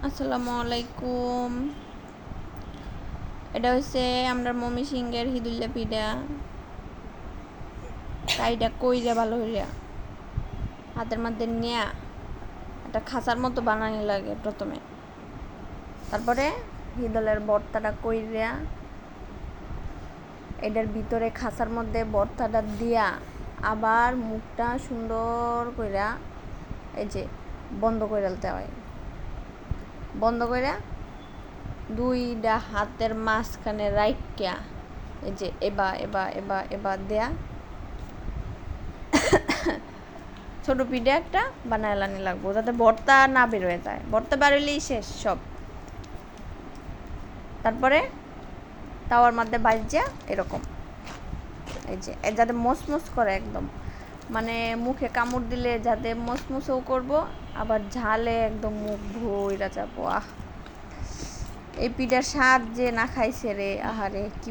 আসসালামু আলাইকুম। এটা হচ্ছে আমরা মমি সিংহের হিদুল্লা পিঠা। কাইটা কইরা ভালো হইয়া হাতের মধ্যে নিয়া একটা খাঁচার মতো বানানি লাগে প্রথমে। তারপরে হিদলের ভর্তাটা কইরা এটার ভিতরে খাঁচার মধ্যে ভর্তাটা দিয়া আবার মুখটা সুন্দর কইরা এই যে বন্ধ করে দিতে হয়। বন্ধ কইরা দুইটা হাতের মাঝখানে রাইখা এই যে এবার দেয়া ছোট পিঠে একটা বানায় লানি লাগবো যাতে ভর্তা না বের হয়ে যায়। ভর্তা বেরোলেই শেষ সব। তারপরে তাওয়ার মধ্যে ভাজা এরকম এই যে যাতে মসমস করে একদম, মানে মুখে কামড় দিলে যাতে মসমসও করব, আবার ঝালে একদম মুখ ভইরা যাবো। এই পিঠার স্বাদ যে না খাইছে রে, আহারে কি